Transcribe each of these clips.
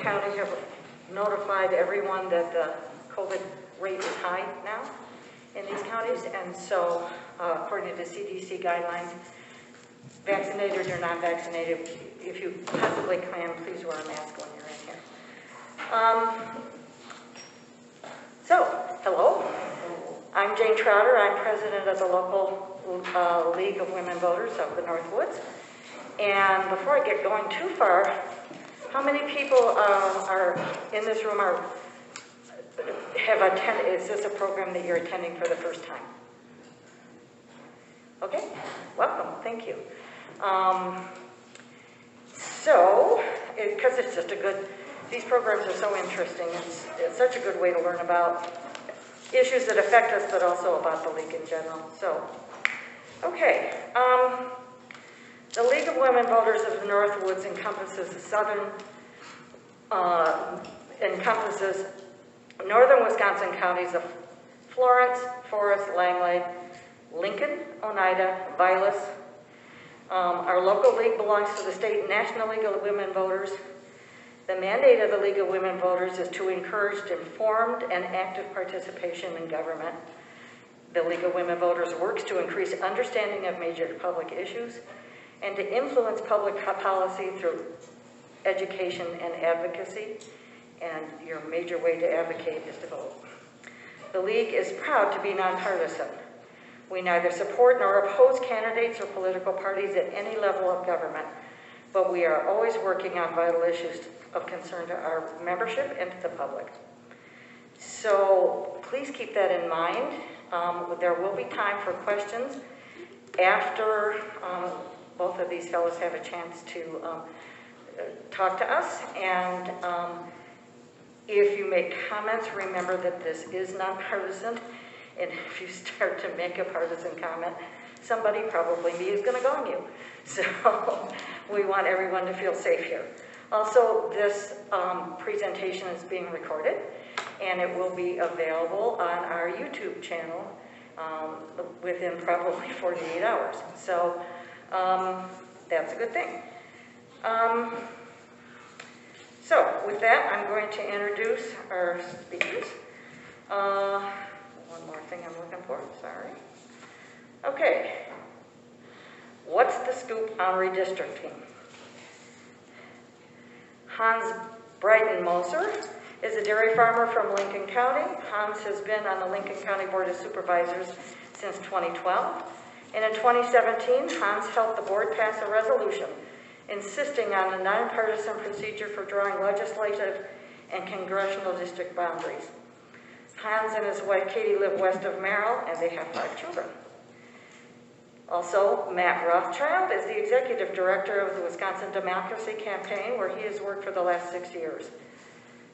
County have notified everyone that the COVID rate is high now in these counties, and so according to CDC guidelines, vaccinated or non-vaccinated, if you possibly can, please wear a mask when you're in here. So, hello, I'm Jane Trotter. I'm president of the local League of Women Voters of the Northwoods. And before I get going too far, how many people are in this room have attended? Is this a program that you're attending for the first time? Okay, welcome, thank you. Because it's just a good, these programs are so interesting. It's such a good way to learn about issues that affect us, but also about the League in general. So, okay. The League of Women Voters of the Northwoods encompasses northern Wisconsin counties of Florence, Forest, Langley, Lincoln, Oneida, Vilas. Our local league belongs to the State and National League of Women Voters. The mandate of the League of Women Voters is to encourage informed and active participation in government. The League of Women Voters works to increase understanding of major public issues and to influence public policy through education and advocacy. And your major way to advocate is to vote. The League is proud to be nonpartisan. We neither support nor oppose candidates or political parties at any level of government, but we are always working on vital issues of concern to our membership and to the public. So please keep that in mind. There will be time for questions after both of these fellows have a chance to talk to us. And if you make comments, remember that this is nonpartisan. And if you start to make a partisan comment, somebody, probably me, is going to gong you. So we want everyone to feel safe here. Also, this presentation is being recorded, and it will be available on our YouTube channel within probably 48 hours. So that's a good thing. So with that, I'm going to introduce our speakers. One more thing I'm looking for, sorry. Okay, what's the scoop on redistricting? Hans Breitenmoser is a dairy farmer from Lincoln County. Hans has been on the Lincoln County Board of Supervisors since 2012. And in 2017, Hans helped the board pass a resolution insisting on a nonpartisan procedure for drawing legislative and congressional district boundaries. Hans and his wife Katie live west of Merrill, and they have 5 children. Also, Matt Rothschild is the executive director of the Wisconsin Democracy Campaign, where he has worked for the last 6 years.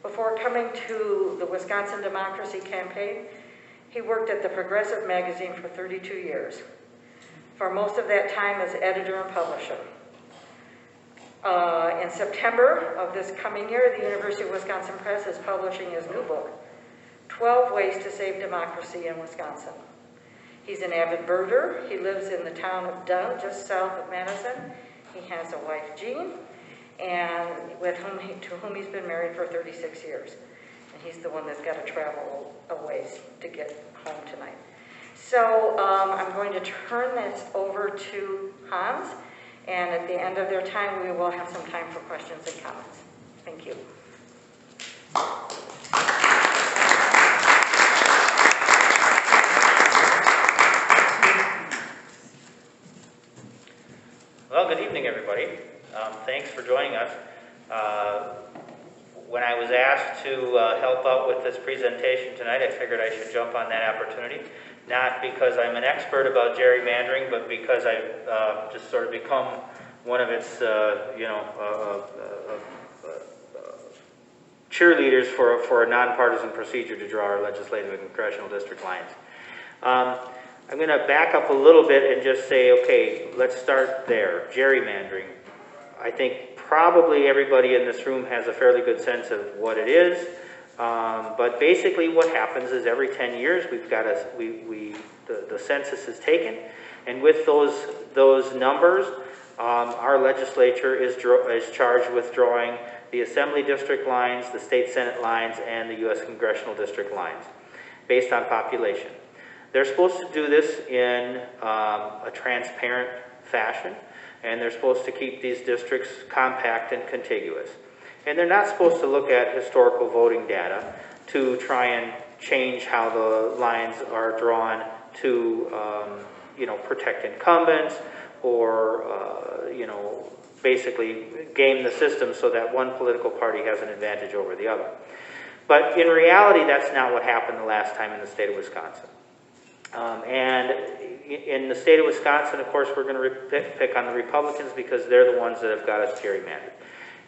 Before coming to the Wisconsin Democracy Campaign, he worked at the Progressive magazine for 32 years. For most of that time as editor and publisher. In September of this coming year, the University of Wisconsin Press is publishing his new book, 12 Ways to Save Democracy in Wisconsin. He's an avid birder. He lives in the town of Dunn, just south of Madison. He has a wife, Jean, and to whom he's been married for 36 years. And he's the one that's got to travel a ways to get home tonight. So I'm going to turn this over to Hans, and at the end of their time, we will have some time for questions and comments. Thank you. Well, good evening, everybody. Thanks for joining us. When I was asked to help out with this presentation tonight, I figured I should jump on that opportunity. Not because I'm an expert about gerrymandering, but because I've just sort of become one of its, cheerleaders for a nonpartisan procedure to draw our legislative and congressional district lines. I'm going to back up a little bit and just say, okay, let's start there. Gerrymandering. I think probably everybody in this room has a fairly good sense of what it is. But basically what happens is every 10 years we've got the census is taken, and with those numbers, our legislature is charged with drawing the Assembly District lines, the State Senate lines, and the U.S. Congressional District lines, based on population. They're supposed to do this in a transparent fashion, and they're supposed to keep these districts compact and contiguous. And they're not supposed to look at historical voting data to try and change how the lines are drawn to, protect incumbents or, basically game the system so that one political party has an advantage over the other. But in reality, that's not what happened the last time in the state of Wisconsin. And in the state of Wisconsin, of course, we're going to pick on the Republicans because they're the ones that have got us gerrymandered.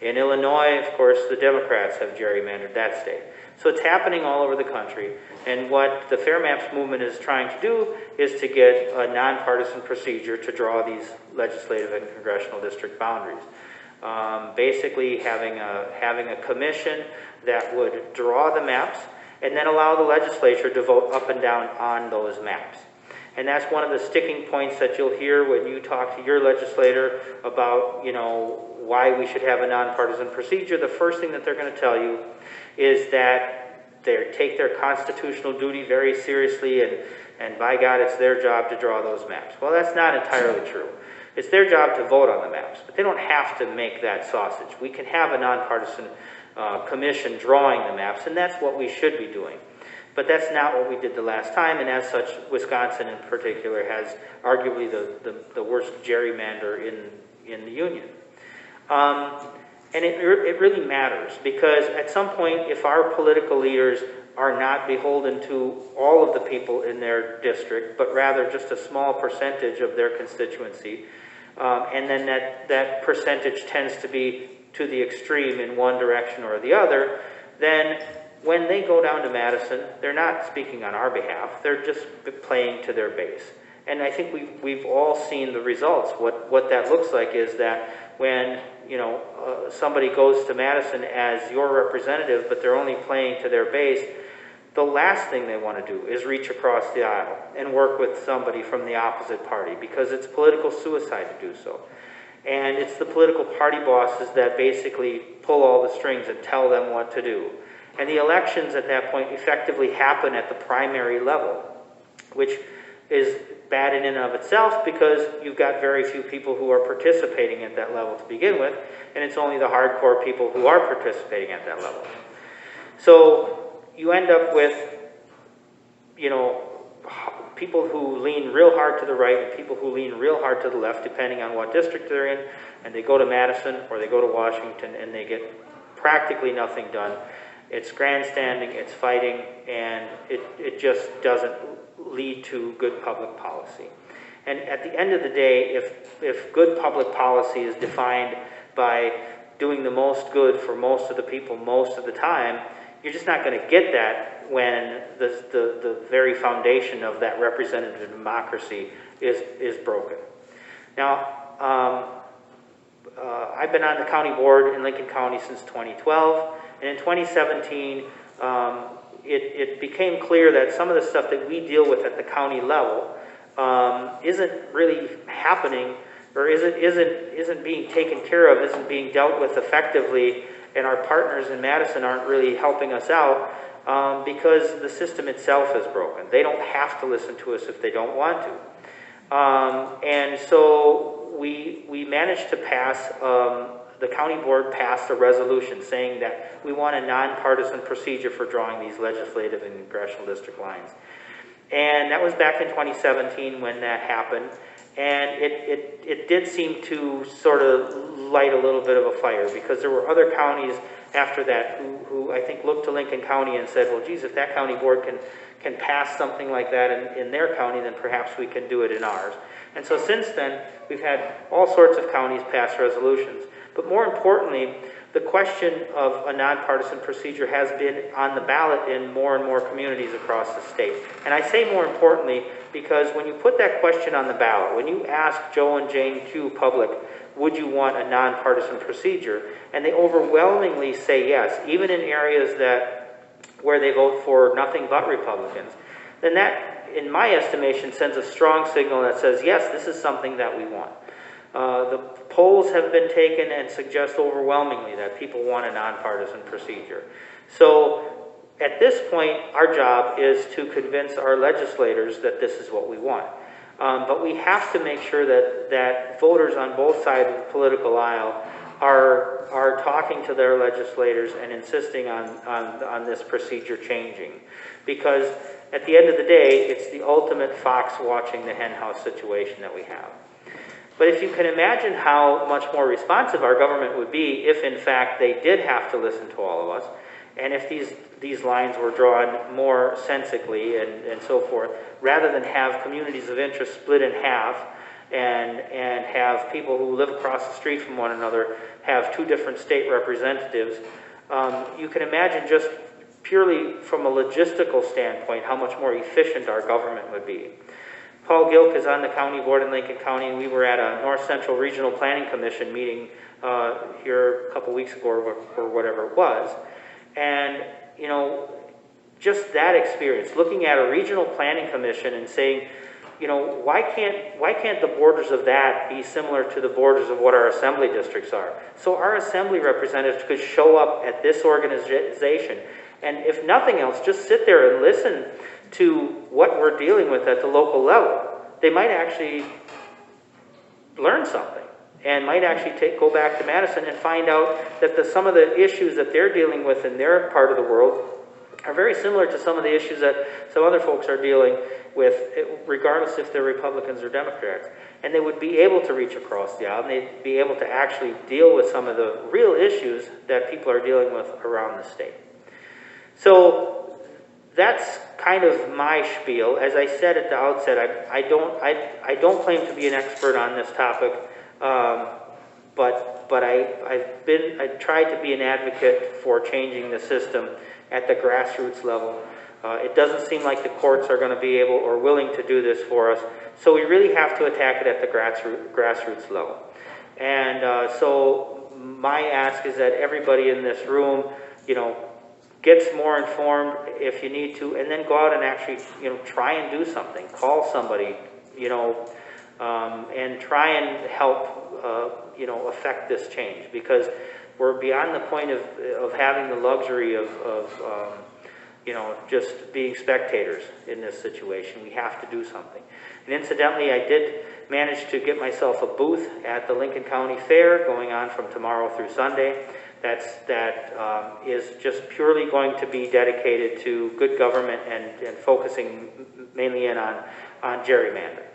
In Illinois, of course, the Democrats have gerrymandered that state. So it's happening all over the country. And what the Fair Maps movement is trying to do is to get a nonpartisan procedure to draw these legislative and congressional district boundaries. Basically having a commission that would draw the maps and then allow the legislature to vote up and down on those maps. And that's one of the sticking points that you'll hear when you talk to your legislator about, why we should have a nonpartisan procedure. The first thing that they're going to tell you is that they take their constitutional duty very seriously, and by God, it's their job to draw those maps. Well, that's not entirely true. It's their job to vote on the maps, but they don't have to make that sausage. We can have a nonpartisan commission drawing the maps, and that's what we should be doing. But that's not what we did the last time, and as such, Wisconsin in particular has arguably the worst gerrymander in the union. And it really matters, because at some point, if our political leaders are not beholden to all of the people in their district, but rather just a small percentage of their constituency, and then that percentage tends to be to the extreme in one direction or the other, then when they go down to Madison, they're not speaking on our behalf, they're just playing to their base. And I think we've all seen the results. What that looks like is that when somebody goes to Madison as your representative, but they're only playing to their base, the last thing they want to do is reach across the aisle and work with somebody from the opposite party, because it's political suicide to do so. And it's the political party bosses that basically pull all the strings and tell them what to do. And the elections at that point effectively happen at the primary level, which is bad in and of itself because you've got very few people who are participating at that level to begin with, and it's only the hardcore people who are participating at that level. So you end up with, people who lean real hard to the right and people who lean real hard to the left, depending on what district they're in, and they go to Madison or they go to Washington and they get practically nothing done. It's grandstanding, it's fighting, and it just doesn't lead to good public policy. And at the end of the day, if good public policy is defined by doing the most good for most of the people most of the time, you're just not going to get that when the very foundation of that representative democracy is broken. Now, I've been on the county board in Lincoln County since 2012, and in 2017, it became clear that some of the stuff that we deal with at the county level isn't really happening, or isn't being taken care of, isn't being dealt with effectively, and our partners in Madison aren't really helping us out because the system itself is broken. They don't have to listen to us if they don't want to. And so we managed to pass, the county board passed a resolution saying that we want a nonpartisan procedure for drawing these legislative and congressional district lines. And that was back in 2017 when that happened. And it did seem to sort of light a little bit of a fire, because there were other counties after that who I think looked to Lincoln County and said, well, geez, if that county board can pass something like that in their county, then perhaps we can do it in ours. And so since then, we've had all sorts of counties pass resolutions. But more importantly, the question of a nonpartisan procedure has been on the ballot in more and more communities across the state. And I say more importantly because when you put that question on the ballot, when you ask Joe and Jane Q. public, would you want a nonpartisan procedure, and they overwhelmingly say yes, even in areas where they vote for nothing but Republicans, then that, in my estimation, sends a strong signal that says, yes, this is something that we want. The polls have been taken and suggest overwhelmingly that people want a nonpartisan procedure. So at this point, our job is to convince our legislators that this is what we want. But we have to make sure that voters on both sides of the political aisle are talking to their legislators and insisting on this procedure changing. Because at the end of the day, it's the ultimate fox watching the henhouse situation that we have. But if you can imagine how much more responsive our government would be if, in fact, they did have to listen to all of us, and if these lines were drawn more sensically and so forth, rather than have communities of interest split in half and have people who live across the street from one another have two different state representatives, you can imagine just purely from a logistical standpoint how much more efficient our government would be. Paul Gilk is on the county board in Lincoln County, and we were at a North Central Regional Planning Commission meeting here a couple weeks ago or whatever it was. And, you know, just that experience, looking at a regional planning commission and saying, you know, why can't the borders of that be similar to the borders of what our assembly districts are? So our assembly representatives could show up at this organization, and if nothing else, just sit there and listen to what we're dealing with at the local level. They might actually learn something and might actually go back to Madison and find out that some of the issues that they're dealing with in their part of the world are very similar to some of the issues that some other folks are dealing with, regardless if they're Republicans or Democrats. And they would be able to reach across the aisle, and they'd be able to actually deal with some of the real issues that people are dealing with around the state. So that's kind of my spiel. As I said at the outset, I don't claim to be an expert on this topic, but I've tried to be an advocate for changing the system at the grassroots level. It doesn't seem like the courts are going to be able or willing to do this for us, so we really have to attack it at the grassroots level. And so my ask is that everybody in this room, you know, gets more informed if you need to, and then go out and actually, you know, try and do something. Call somebody, you know, and try and help, you know, affect this change, because we're beyond the point of having the luxury of you know, just being spectators in this situation. We have to do something. And incidentally, I did manage to get myself a booth at the Lincoln County Fair going on from tomorrow through Sunday. That is just purely going to be dedicated to good government and focusing mainly in on gerrymandering.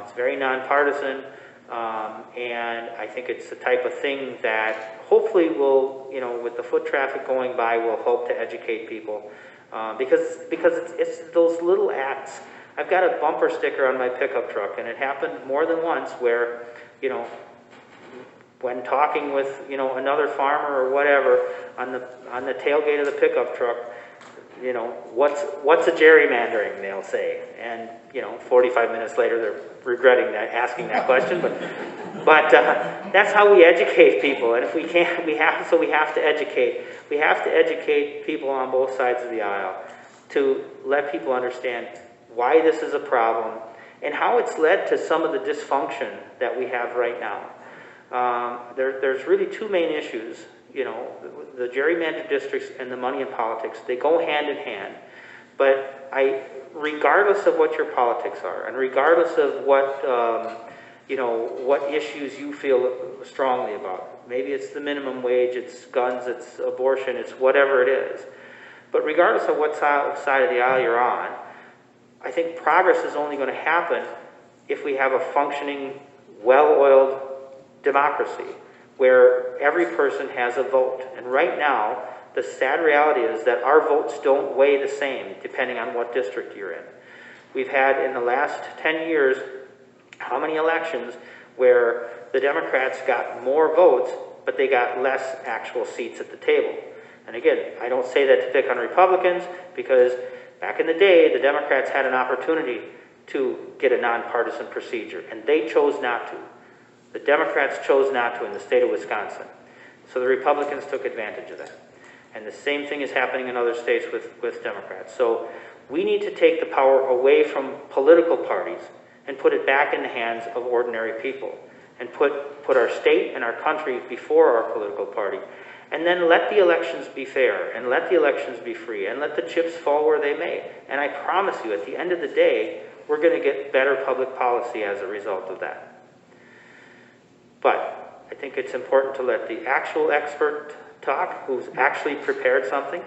It's very nonpartisan, and I think it's the type of thing that hopefully will, you know, with the foot traffic going by, will hope to educate people, because it's those little acts. I've got a bumper sticker on my pickup truck, and it happened more than once where, you know, when talking with, you know, another farmer or whatever on the tailgate of the pickup truck, you know, what's a gerrymandering, they'll say, and, you know, 45 minutes later they're regretting asking that question, but that's how we educate people. And if we can't, we have to educate people on both sides of the aisle to let people understand why this is a problem and how it's led to some of the dysfunction that we have right now. There's really two main issues. You know, the gerrymandered districts and the money in politics, they go hand in hand. But regardless of what your politics are, and regardless of what, you know, what issues you feel strongly about, maybe it's the minimum wage, it's guns, it's abortion, it's whatever it is. But regardless of what side of the aisle you're on, I think progress is only going to happen if we have a functioning, well-oiled democracy where every person has a vote. And right now, the sad reality is that our votes don't weigh the same depending on what district you're in. We've had in the last 10 years, how many elections where the Democrats got more votes, but they got less actual seats at the table. And again, I don't say that to pick on Republicans, because back in the day, the Democrats had an opportunity to get a nonpartisan procedure, and they chose not to. The Democrats chose not to in the state of Wisconsin. So the Republicans took advantage of that. And the same thing is happening in other states with Democrats. So we need to take the power away from political parties and put it back in the hands of ordinary people. and put our state and our country before our political party. And then let the elections be fair, and let the elections be free, and let the chips fall where they may. And I promise you, at the end of the day, we're going to get better public policy as a result of that. But I think it's important to let the actual expert talk, who's actually prepared something.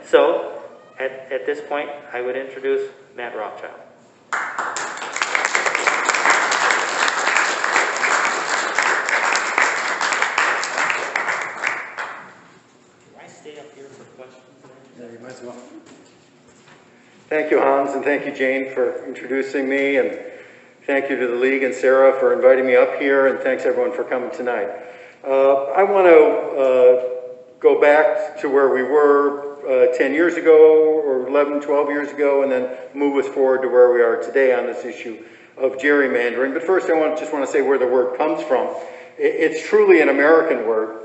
So, at this point, I would introduce Matt Rothschild. Yeah, you might as well. Thank you, Hans, and thank you, Jane, for introducing me, and thank you to the League and Sarah for inviting me up here, and thanks everyone for coming tonight. I want to go back to where we were 10 years ago, or 11, 12 years ago, and then move us forward to where we are today on this issue of gerrymandering. But first, I just want to say where the word comes from. It's truly an American word.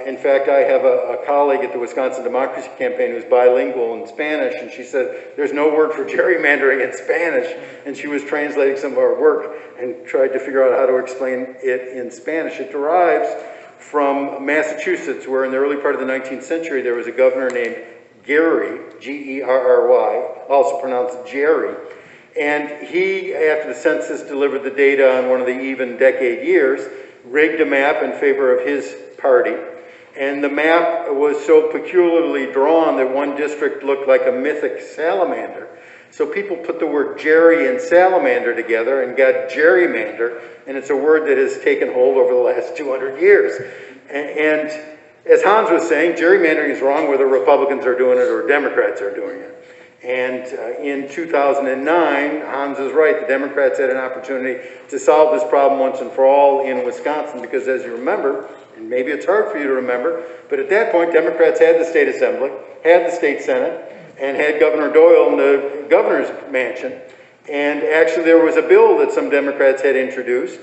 In fact, I have a colleague at the Wisconsin Democracy Campaign who's bilingual in Spanish, and she said there's no word for gerrymandering in Spanish, and she was translating some of our work and tried to figure out how to explain it in Spanish. It derives from Massachusetts, where in the early part of the 19th century there was a governor named Gerry, G-E-R-R-Y, also pronounced Jerry, and he, after the census delivered the data on one of the even decade years, rigged a map in favor of his party. And the map was so peculiarly drawn that one district looked like a mythic salamander. So people put the word Jerry and salamander together and got gerrymander, and it's a word that has taken hold over the last 200 years. And as Hans was saying, gerrymandering is wrong whether Republicans are doing it or Democrats are doing it. And in 2009, Hans is right, the Democrats had an opportunity to solve this problem once and for all in Wisconsin, because as you remember, and maybe it's hard for you to remember, but at that point, Democrats had the state assembly, had the state senate, and had Governor Doyle in the governor's mansion. And actually there was a bill that some Democrats had introduced,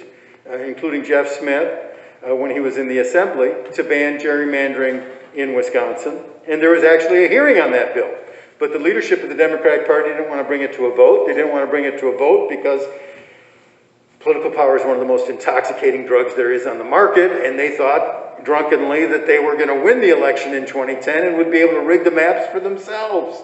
including Jeff Smith, when he was in the assembly, to ban gerrymandering in Wisconsin. And there was actually a hearing on that bill. But the leadership of the Democratic Party didn't want to bring it to a vote. They didn't want to bring it to a vote because political power is one of the most intoxicating drugs there is on the market, and they thought drunkenly that they were going to win the election in 2010 and would be able to rig the maps for themselves.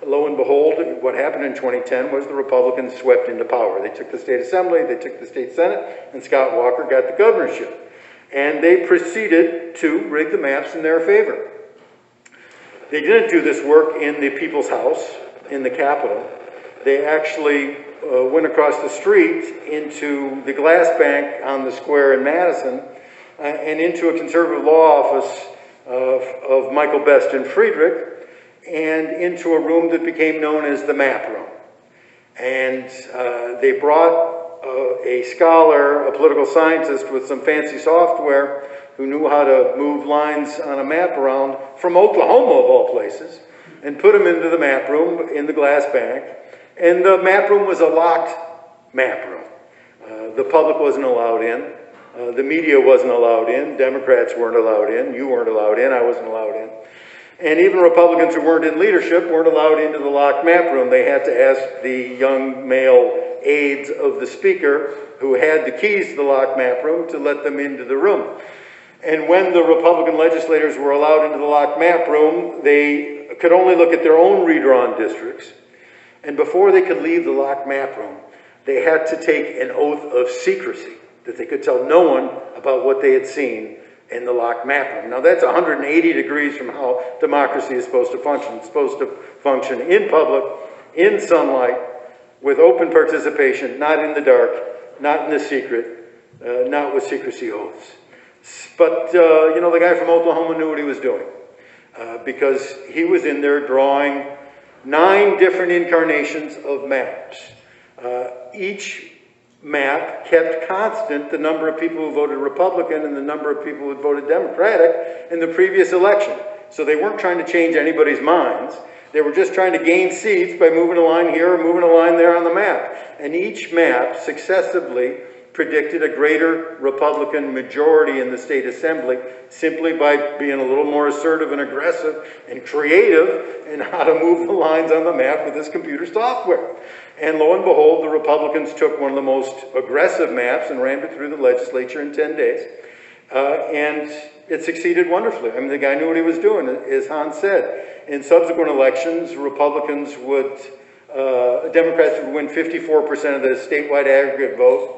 Lo and behold, what happened in 2010 was the Republicans swept into power. They took the state assembly, they took the state senate, and Scott Walker got the governorship. And they proceeded to rig the maps in their favor. They didn't do this work in the People's House, in the Capitol. They actually went across the street into the Glass Bank on the square in Madison and into a conservative law office of Michael Best and Friedrich, and into a room that became known as the Map Room. And they brought a scholar, a political scientist with some fancy software who knew how to move lines on a map around from Oklahoma, of all places, and put him into the map room in the Glass Bank. And the map room was a locked map room. The public wasn't allowed in. The media wasn't allowed in. Democrats weren't allowed in. You weren't allowed in. I wasn't allowed in. And even Republicans who weren't in leadership weren't allowed into the locked map room. They had to ask the young male aides of the speaker, who had the keys to the locked map room, to let them into the room. And when the Republican legislators were allowed into the locked map room, they could only look at their own redrawn districts. And before they could leave the locked map room, they had to take an oath of secrecy, that they could tell no one about what they had seen in the locked map room. Now that's 180 degrees from how democracy is supposed to function. It's supposed to function in public, in sunlight, with open participation, not in the dark, not in the secret, not with secrecy oaths. But, you know, the guy from Oklahoma knew what he was doing, because he was in there drawing 9 different incarnations of maps. Each map kept constant the number of people who voted Republican and the number of people who voted Democratic in the previous election. So they weren't trying to change anybody's minds. They were just trying to gain seats by moving a line here or moving a line there on the map. And each map successively predicted a greater Republican majority in the state assembly simply by being a little more assertive and aggressive and creative in how to move the lines on the map with this computer software. And lo and behold, the Republicans took one of the most aggressive maps and rammed it through the legislature in 10 days. And it succeeded wonderfully. I mean, the guy knew what he was doing, as Hans said. In subsequent elections, Republicans would, Democrats would win 54% of the statewide aggregate vote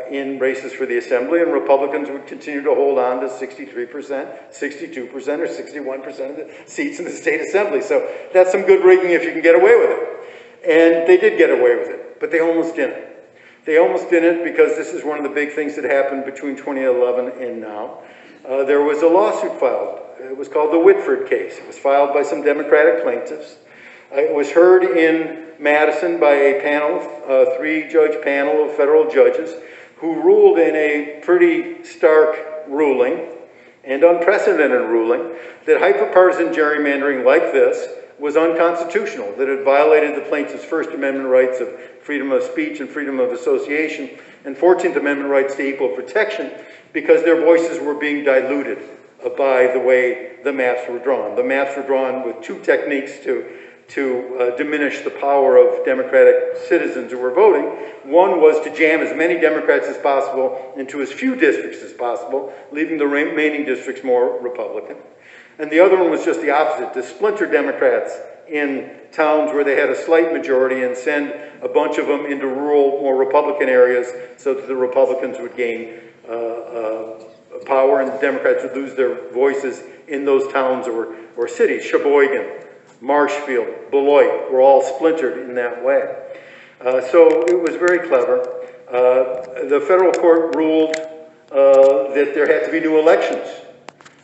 in races for the assembly, and Republicans would continue to hold on to 63%, 62%, or 61% of the seats in the state assembly. So that's some good rigging if you can get away with it. And they did get away with it, but they almost didn't. They almost didn't because this is one of the big things that happened between 2011 and now. There was a lawsuit filed. It was called the Whitford case. It was filed by some Democratic plaintiffs. It was heard in Madison by a panel, a three-judge panel of federal judges who ruled in a pretty stark ruling and unprecedented ruling that hyperpartisan gerrymandering like this was unconstitutional, that it violated the plaintiffs' First Amendment rights of freedom of speech and freedom of association and 14th Amendment rights to equal protection because their voices were being diluted by the way the maps were drawn. The maps were drawn with two techniques to diminish the power of Democratic citizens who were voting. One was to jam as many Democrats as possible into as few districts as possible, leaving the remaining districts more Republican. And the other one was just the opposite, to splinter Democrats in towns where they had a slight majority and send a bunch of them into rural, more Republican areas so that the Republicans would gain power and the Democrats would lose their voices in those towns or cities. Sheboygan, Marshfield, Beloit were all splintered in that way. So it was very clever. The federal court ruled that there had to be new elections,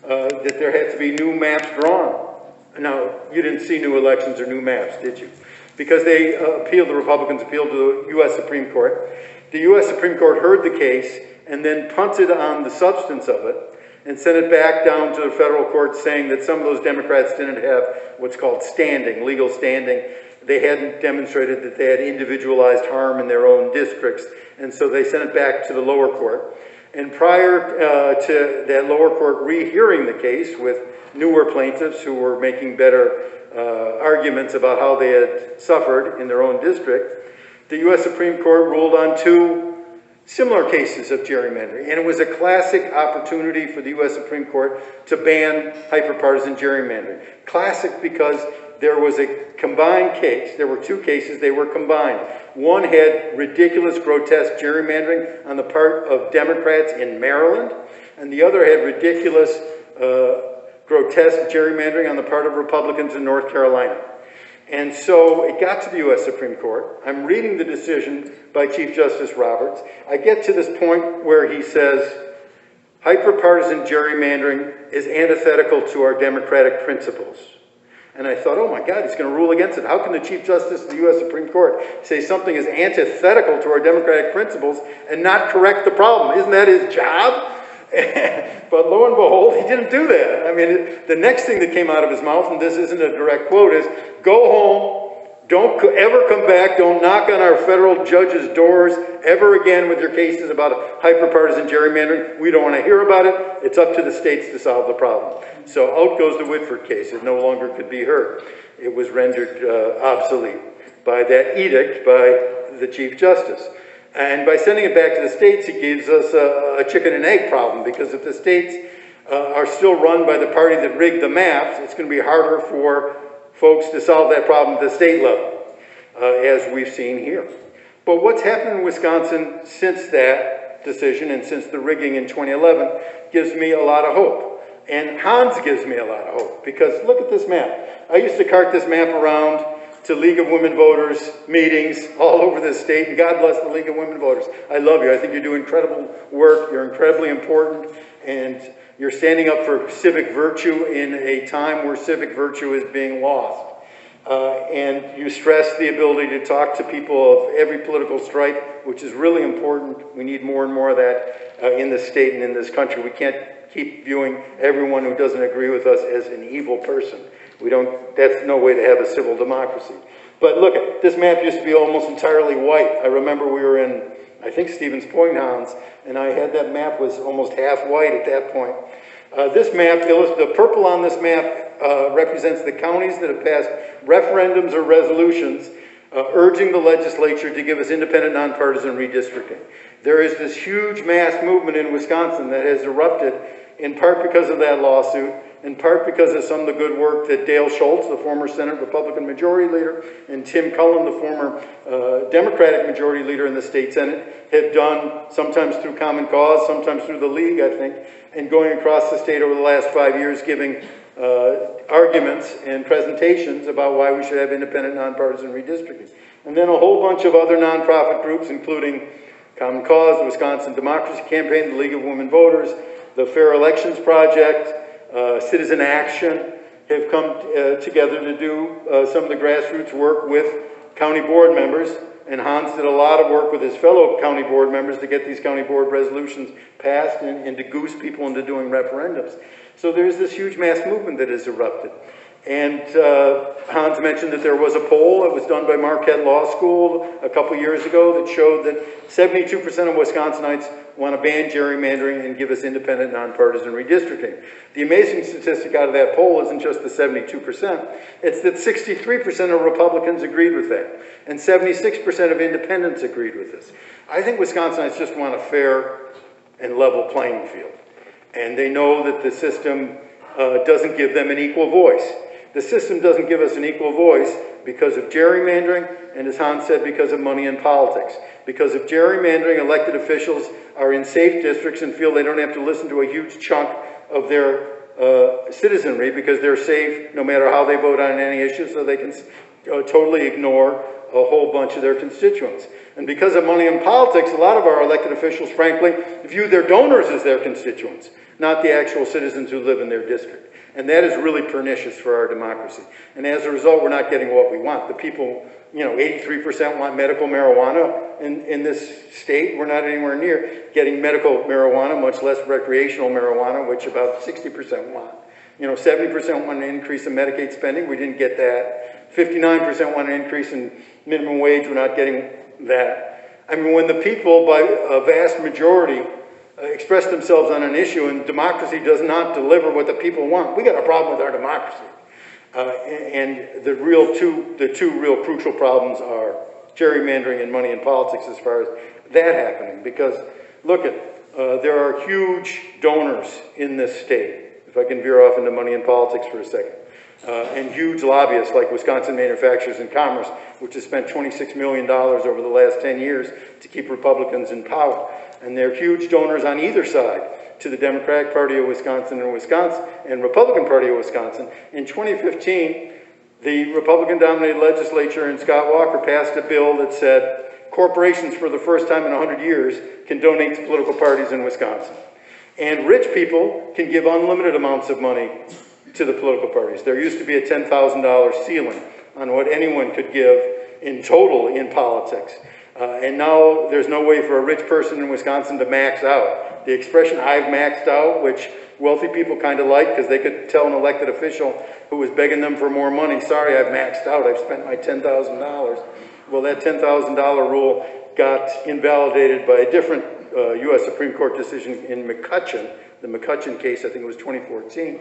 that there had to be new maps drawn. Now, you didn't see new elections or new maps, did you? Because they the Republicans appealed to the U.S. Supreme Court. The U.S. Supreme Court heard the case and then punted on the substance of it and sent it back down to the federal court saying that some of those Democrats didn't have what's called standing, legal standing. They hadn't demonstrated that they had individualized harm in their own districts, and so they sent it back to the lower court. And prior to that lower court rehearing the case with newer plaintiffs who were making better arguments about how they had suffered in their own district, the U.S. Supreme Court ruled on two similar cases of gerrymandering. And it was a classic opportunity for the U.S. Supreme Court to ban hyperpartisan gerrymandering. Classic because there was a combined case. There were two cases, they were combined. One had ridiculous, grotesque gerrymandering on the part of Democrats in Maryland, and the other had ridiculous, grotesque gerrymandering on the part of Republicans in North Carolina. And so it got to the U.S. Supreme Court. I'm reading the decision by Chief Justice Roberts. I get to this point where he says, hyperpartisan gerrymandering is antithetical to our democratic principles. And I thought, oh my God, he's going to rule against it. How can the Chief Justice of the U.S. Supreme Court say something is antithetical to our democratic principles and not correct the problem? Isn't that his job? But lo and behold, he didn't do that. I mean, the next thing that came out of his mouth, and this isn't a direct quote, is go home, don't ever come back, don't knock on our federal judges' doors ever again with your cases about hyperpartisan gerrymandering. We don't want to hear about it. It's up to the states to solve the problem. So out goes the Whitford case. It no longer could be heard. It was rendered obsolete by that edict by the Chief Justice. And by sending it back to the states, it gives us a chicken and egg problem, because if the states are still run by the party that rigged the maps, it's going to be harder for folks to solve that problem at the state level, as we've seen here. But what's happened in Wisconsin since that decision and since the rigging in 2011 gives me a lot of hope. And Hans gives me a lot of hope, because look at this map. I used to cart this map around to League of Women Voters meetings all over the state, and God bless the League of Women Voters. I love you. I think you do incredible work. You're incredibly important, and you're standing up for civic virtue in a time where civic virtue is being lost. And you stress the ability to talk to people of every political stripe, which is really important. We need more and more of that in the state and in this country. We can't keep viewing everyone who doesn't agree with us as an evil person. That's no way to have a civil democracy. But look, this map used to be almost entirely white. I remember we were in I think Stevens Point, Hans, and I had that map was almost half white at that point. This map, the purple on this map represents the counties that have passed referendums or resolutions urging the legislature to give us independent, nonpartisan redistricting. There is this huge mass movement in Wisconsin that has erupted in part because of that lawsuit, in part because of some of the good work that Dale Schultz, the former Senate Republican Majority Leader, and Tim Cullen, the former Democratic Majority Leader in the state Senate, have done, sometimes through Common Cause, sometimes through the League, I think, and going across the state over the last 5 years giving arguments and presentations about why we should have independent, nonpartisan redistricting. And then a whole bunch of other nonprofit groups, including Common Cause, the Wisconsin Democracy Campaign, the League of Women Voters, the Fair Elections Project, Citizen Action, have come together to do some of the grassroots work with county board members. And Hans did a lot of work with his fellow county board members to get these county board resolutions passed and to goose people into doing referendums. So there's this huge mass movement that has erupted. And Hans mentioned that there was a poll that was done by Marquette Law School a couple years ago that showed that 72% of Wisconsinites want to ban gerrymandering and give us independent, nonpartisan redistricting. The amazing statistic out of that poll isn't just the 72%, it's that 63% of Republicans agreed with that, and 76% of independents agreed with this. I think Wisconsinites just want a fair and level playing field, and they know that the system doesn't give them an equal voice. The system doesn't give us an equal voice because of gerrymandering, and as Hans said, because of money in politics. Because of gerrymandering, elected officials are in safe districts and feel they don't have to listen to a huge chunk of their citizenry because they're safe no matter how they vote on any issue, so they can totally ignore a whole bunch of their constituents. And because of money in politics, a lot of our elected officials, frankly, view their donors as their constituents, not the actual citizens who live in their district. And that is really pernicious for our democracy. And as a result, we're not getting what we want. The people, 83% want medical marijuana in this state. We're not anywhere near getting medical marijuana, much less recreational marijuana, which about 60% want. 70% want an increase in Medicaid spending. We didn't get that. 59% want an increase in minimum wage. We're not getting that. I mean, when the people, by a vast majority, express themselves on an issue and democracy does not deliver what the people want, we got a problem with our democracy. And the two real crucial problems are gerrymandering and money in politics as far as that happening. Because, look, there are huge donors in this state, if I can veer off into money in politics for a second, and huge lobbyists like Wisconsin Manufacturers and Commerce, which has spent $26 million over the last 10 years to keep Republicans in power. And they're huge donors on either side to the Democratic Party of Wisconsin and Republican Party of Wisconsin. In 2015, the Republican-dominated legislature and Scott Walker passed a bill that said corporations for the first time in 100 years can donate to political parties in Wisconsin. And rich people can give unlimited amounts of money to the political parties. There used to be a $10,000 ceiling on what anyone could give in total in politics. And now there's no way for a rich person in Wisconsin to max out. The expression "I've maxed out," which wealthy people kind of like because they could tell an elected official who was begging them for more money, "Sorry, I've maxed out, I've spent my $10,000. Well, that $10,000 rule got invalidated by a different U.S. Supreme Court decision in McCutcheon. The McCutcheon case, I think it was 2014.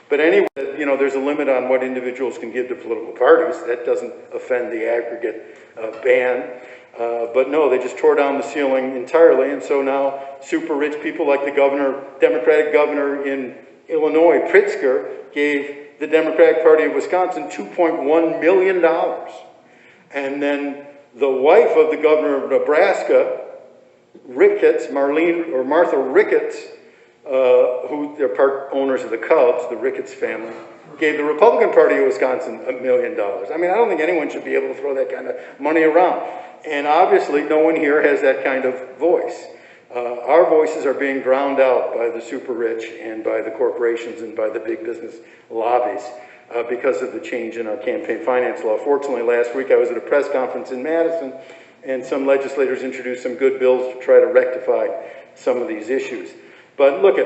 But anyway, there's a limit on what individuals can give to political parties. That doesn't offend the aggregate ban. But no, they just tore down the ceiling entirely, and so now super rich people like the Democratic governor in Illinois, Pritzker, gave the Democratic Party of Wisconsin $2.1 million. And then the wife of the governor of Nebraska, Martha Ricketts, who they're part owners of the Cubs, the Ricketts family, gave the Republican Party of Wisconsin $1 million. I mean, I don't think anyone should be able to throw that kind of money around. And obviously, no one here has that kind of voice. Our voices are being drowned out by the super rich and by the corporations and by the big business lobbies because of the change in our campaign finance law. Fortunately, last week I was at a press conference in Madison, and some legislators introduced some good bills to try to rectify some of these issues. But look,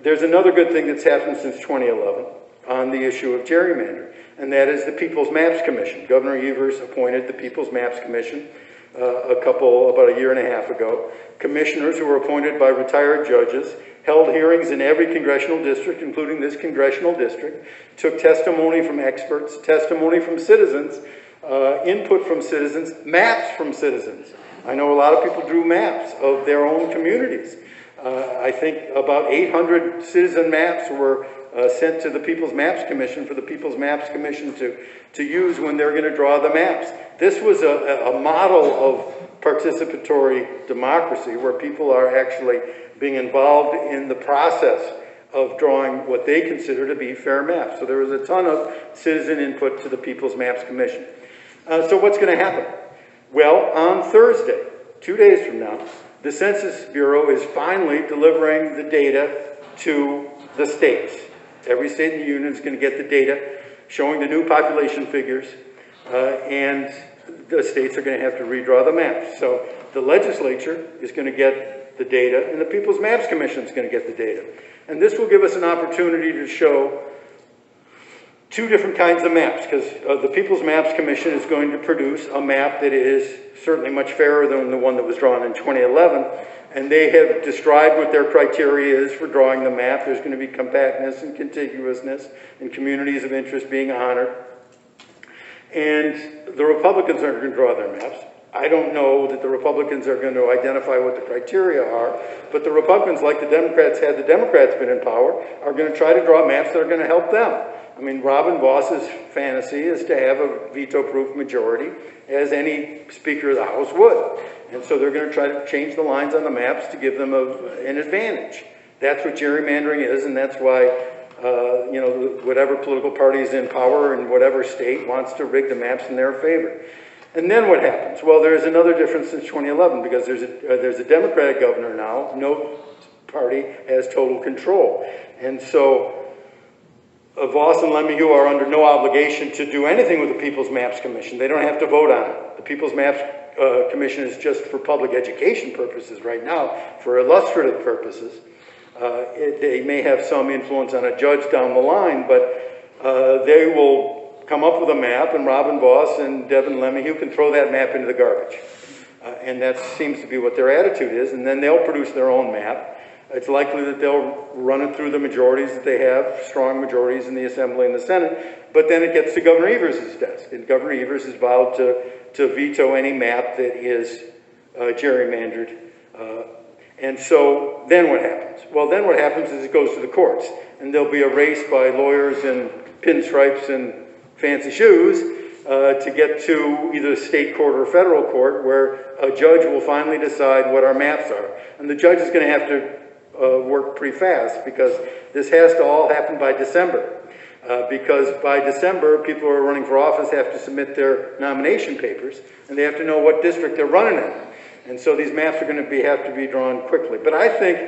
there's another good thing that's happened since 2011 on the issue of gerrymandering, and that is the People's Maps Commission. Governor Evers appointed the People's Maps Commission about a year and a half ago. Commissioners who were appointed by retired judges held hearings in every congressional district, including this congressional district, took testimony from experts, testimony from citizens, input from citizens, maps from citizens. I know a lot of people drew maps of their own communities. I think about 800 citizen maps were sent to the People's Maps Commission for the People's Maps Commission to use when they're going to draw the maps. This was a model of participatory democracy where people are actually being involved in the process of drawing what they consider to be fair maps. So there was a ton of citizen input to the People's Maps Commission. So what's going to happen? Well, on Thursday, 2 days from now, the Census Bureau is finally delivering the data to the states. Every state in the union is going to get the data showing the new population figures, and the states are going to have to redraw the maps. So the legislature is going to get the data, and the People's Maps Commission is going to get the data. And this will give us an opportunity to show two different kinds of maps, because the People's Maps Commission is going to produce a map that is certainly much fairer than the one that was drawn in 2011, and they have described what their criteria is for drawing the map. There's going to be compactness and contiguousness and communities of interest being honored. And the Republicans aren't going to draw their maps. I don't know that the Republicans are going to identify what the criteria are, but the Republicans, like the Democrats had the Democrats been in power, are going to try to draw maps that are going to help them. I mean, Robin Voss's fantasy is to have a veto-proof majority, as any Speaker of the House would. And so they're going to try to change the lines on the maps to give them an advantage. That's what gerrymandering is, and that's why, you know, whatever political party is in power in whatever state wants to rig the maps in their favor. And then what happens? Well, there's another difference since 2011, because there's a Democratic governor now. No party has total control. And so Voss and LeMahieu are under no obligation to do anything with the People's Maps Commission. They don't have to vote on it. The People's Maps Commission is just for public education purposes right now, for illustrative purposes. They may have some influence on a judge down the line, but they will come up with a map, and Robin Voss and Devin LeMahieu can throw that map into the garbage. And that seems to be what their attitude is, and then they'll produce their own map. It's likely that they'll run it through the majorities that they have, strong majorities in the Assembly and the Senate, but then it gets to Governor Evers' desk, and Governor Evers has vowed to veto any map that is gerrymandered. And so then what happens? Well, then what happens is it goes to the courts, and there'll be a race by lawyers in pinstripes and fancy shoes to get to either state court or federal court, where a judge will finally decide what our maps are. And the judge is going to have to work pretty fast, because this has to all happen by December. Because by December, people who are running for office have to submit their nomination papers, and they have to know what district they're running in. And so these maps are going to have to be drawn quickly. But I think,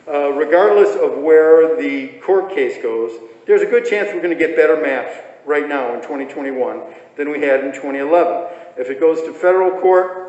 regardless of where the court case goes, there's a good chance we're going to get better maps right now in 2021 than we had in 2011. If it goes to federal court,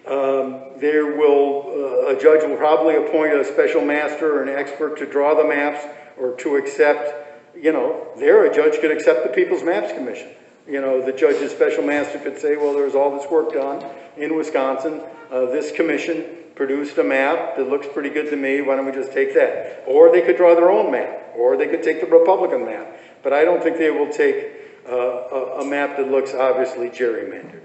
a judge will probably appoint a special master or an expert to draw the maps, or to accept, you know, a judge could accept the People's Maps Commission. You know, the judge's special master could say, well, there's all this work done in Wisconsin. This commission produced a map that looks pretty good to me. Why don't we just take that? Or they could draw their own map, or they could take the Republican map. But I don't think they will take a map that looks obviously gerrymandered.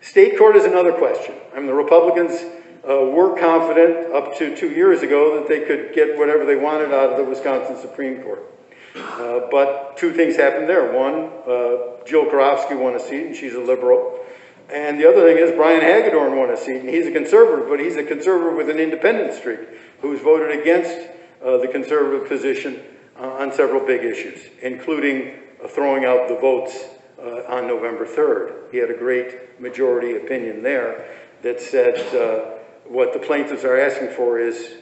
State court is another question. I mean, the Republicans were confident up to 2 years ago that they could get whatever they wanted out of the Wisconsin Supreme Court. But two things happened there. One, Jill Karofsky won a seat, and she's a liberal. And the other thing is Brian Hagedorn won a seat, and he's a conservative, but he's a conservative with an independent streak, who's voted against the conservative position on several big issues, including throwing out the votes on November 3rd. He had a great majority opinion there that said what the plaintiffs are asking for is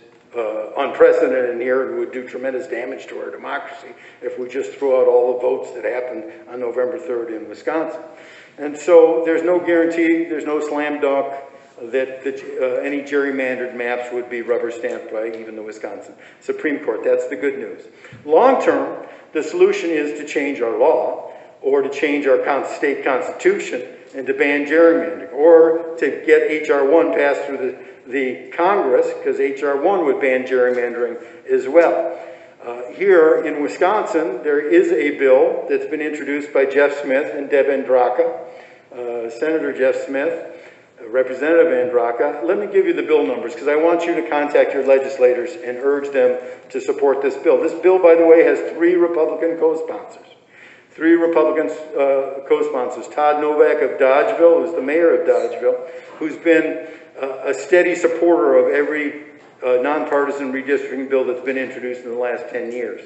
unprecedented here and would do tremendous damage to our democracy if we just threw out all the votes that happened on November 3rd in Wisconsin. And so there's no guarantee, there's no slam dunk that any gerrymandered maps would be rubber stamped by even the Wisconsin Supreme Court. That's the good news. Long term, the solution is to change our law, or to change our state constitution and to ban gerrymandering, or to get H.R. 1 passed through the Congress, because H.R. 1 would ban gerrymandering as well. Here in Wisconsin, there is a bill that's been introduced by Jeff Smith and Deb Andraka, Senator Jeff Smith, Representative Andraka. Let me give you the bill numbers, because I want you to contact your legislators and urge them to support this bill. This bill, by the way, has 3 Republican co-sponsors. 3 Republican co-sponsors. Todd Novak of Dodgeville, who's the mayor of Dodgeville, who's been a steady supporter of every nonpartisan redistricting bill that's been introduced in the last 10 years.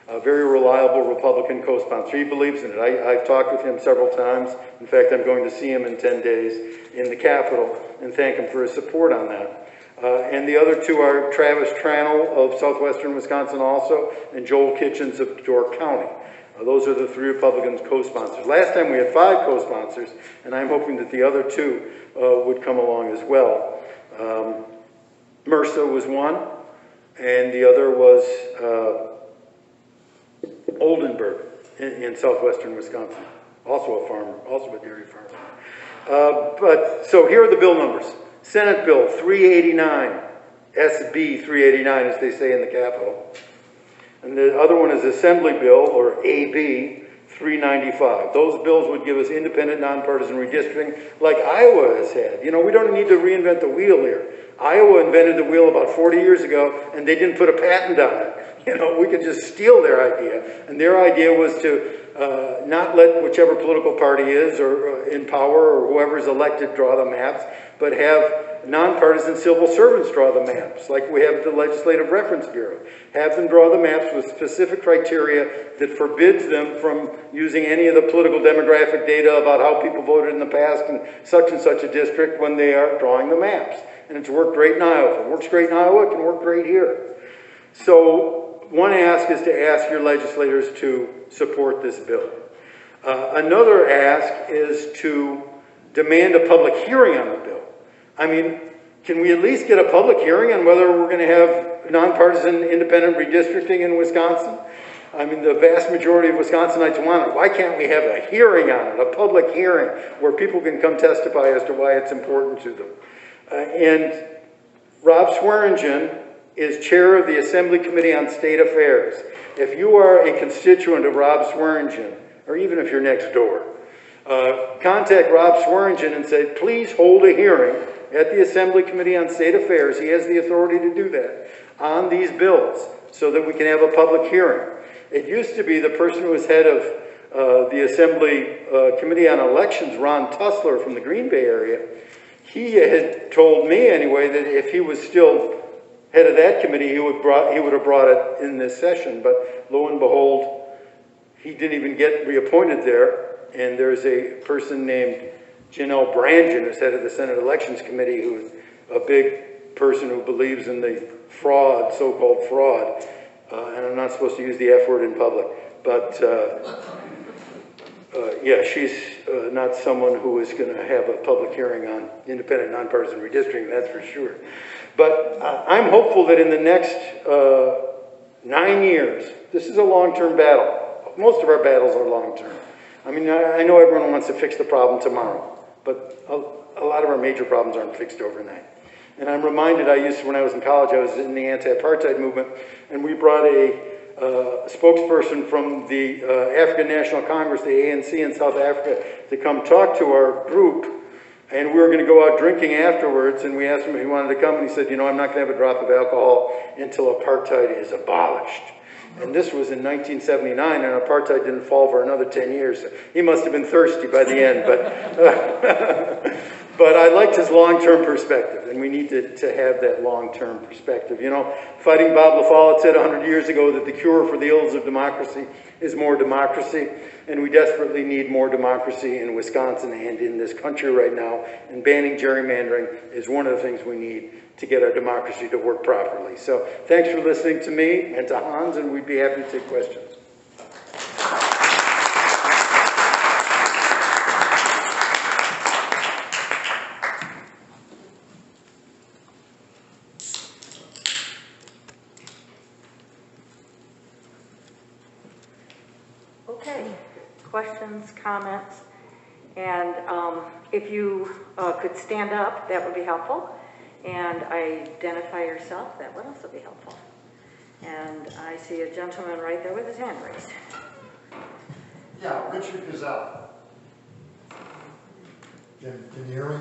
A very reliable Republican co-sponsor. He believes in it. I've talked with him several times. In fact, I'm going to see him in 10 days in the Capitol and thank him for his support on that. And the other 2 are Travis Tranel of southwestern Wisconsin also, and Joel Kitchens of Door County. Those are the 3 Republicans co-sponsors. Last time we had 5 co-sponsors, and I'm hoping that the other 2 would come along as well. MRSA was one, and the other was Oldenburg in southwestern Wisconsin, also a farmer, also a dairy farmer. So here are the bill numbers. Senate Bill 389, SB 389 as they say in the Capitol. And the other one is Assembly Bill, or AB 395. Those bills would give us independent, nonpartisan redistricting like Iowa has had. You know, we don't need to reinvent the wheel here. Iowa invented the wheel about 40 years ago, and they didn't put a patent on it. You know, we could just steal their idea. And their idea was to not let whichever political party is or in power or whoever's elected draw the maps, but have nonpartisan civil servants draw the maps, like we have the Legislative Reference Bureau. Have them draw the maps with specific criteria that forbids them from using any of the political demographic data about how people voted in the past in such and such a district when they are drawing the maps. And it's worked great in Iowa. If it works great in Iowa, it can work great here. So one ask is to ask your legislators to support this bill. Another ask is to demand a public hearing on the bill. I mean, can we at least get a public hearing on whether we're going to have nonpartisan independent redistricting in Wisconsin? I mean, the vast majority of Wisconsinites want it. Why can't we have a hearing on it, a public hearing, where people can come testify as to why it's important to them? And Rob Swearingen is chair of the Assembly Committee on State Affairs. If you are a constituent of Rob Swearingen, or even if you're next door, contact Rob Swearingen and say, please hold a hearing at the Assembly Committee on State Affairs. He has the authority to do that on these bills so that we can have a public hearing. It used to be the person who was head of the Assembly Committee on Elections, Ron Tussler from the Green Bay area. He had told me anyway that if he was still head of that committee, he would have brought it in this session. But lo and behold, he didn't even get reappointed there. And there's a person named Janelle Brandon, who's head of the Senate Elections Committee, who's a big person who believes in the fraud, so-called fraud. And I'm not supposed to use the F word in public. But yeah, she's not someone who is going to have a public hearing on independent, nonpartisan redistricting, that's for sure. But I'm hopeful that in the next 9 years, this is a long-term battle. Most of our battles are long-term. I mean, I know everyone wants to fix the problem tomorrow, but a lot of our major problems aren't fixed overnight. And I'm reminded, when I was in college, I was in the anti-apartheid movement, and we brought a spokesperson from the African National Congress, the ANC in South Africa, to come talk to our group. And we were going to go out drinking afterwards, and we asked him if he wanted to come, and he said, you know, I'm not going to have a drop of alcohol until apartheid is abolished. And this was in 1979, and apartheid didn't fall for another 10 years. So he must have been thirsty by the end, but I liked his long-term perspective, and we need to have that long-term perspective. You know, fighting Bob LaFollette said 100 years ago that the cure for the ills of democracy is more democracy, and we desperately need more democracy in Wisconsin and in this country right now, and banning gerrymandering is one of the things we need to get our democracy to work properly. So thanks for listening to me and to Hans, and we'd be happy to take questions. Okay, questions, comments? And if you could stand up, that would be helpful. And identify yourself, that would also be helpful. And I see a gentleman right there with his hand raised. Yeah, Richard Gazelle. Can you hear me?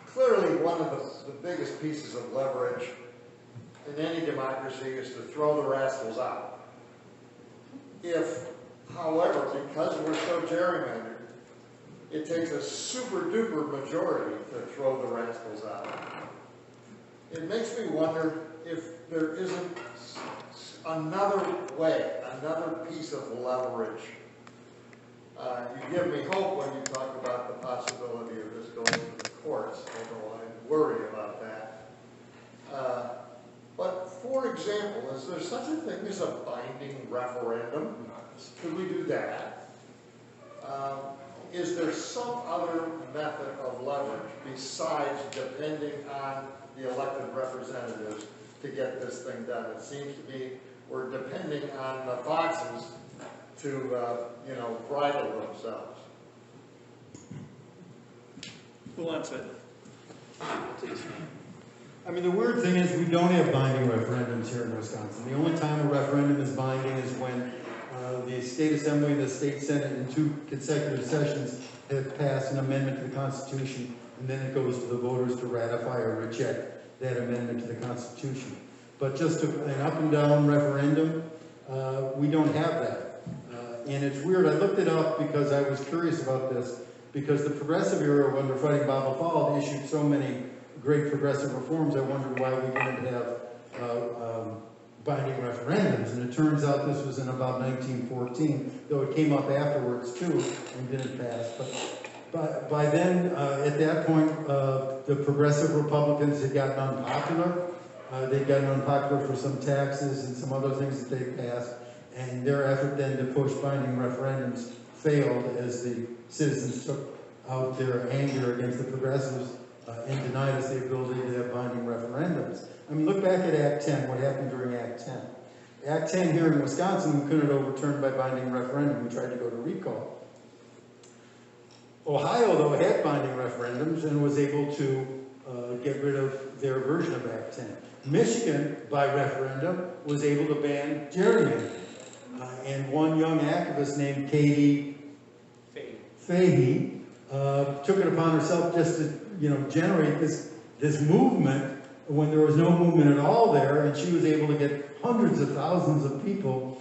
Clearly, one of the biggest pieces of leverage in any democracy is to throw the rascals out. If, however, because we're so gerrymandered, it takes a super duper majority to throw the rascals out, it makes me wonder if there isn't another way, another piece of leverage. You give me hope when you talk about the possibility of this going to the courts, although I worry about that. But for example, is there such a thing as a binding referendum? Could we do that? Is there some other method of leverage besides depending on the elected representatives to get this thing done? It seems to be we're depending on the foxes to, bridle themselves. Who wants it? I mean, the weird thing is we don't have binding referendums here in Wisconsin. The only time a referendum is binding is when the state assembly and the state senate in 2 consecutive sessions have passed an amendment to the Constitution, and then it goes to the voters to ratify or reject that amendment to the Constitution. But just an up and down referendum, we don't have that. And it's weird, I looked it up because I was curious about this, because the progressive era, when they're fighting Bob Lafayette, issued so many great progressive reforms, I wondered why we didn't have binding referendums. And it turns out this was in about 1914, though it came up afterwards too and didn't pass. But by then, at that point, the progressive Republicans had gotten unpopular. They'd gotten unpopular for some taxes and some other things that they passed. And their effort then to push binding referendums failed as the citizens took out their anger against the progressives and denied us the ability to have binding referendums. I mean, look back at Act 10, what happened during Act 10. Act 10 here in Wisconsin, we couldn't overturn by binding referendum. We tried to go to recall. Ohio, though, had binding referendums and was able to get rid of their version of Act 10. Michigan, by referendum, was able to ban gerrymandering. And one young activist named Katie Fahey took it upon herself just to, generate this movement when there was no movement at all there, and she was able to get hundreds of thousands of people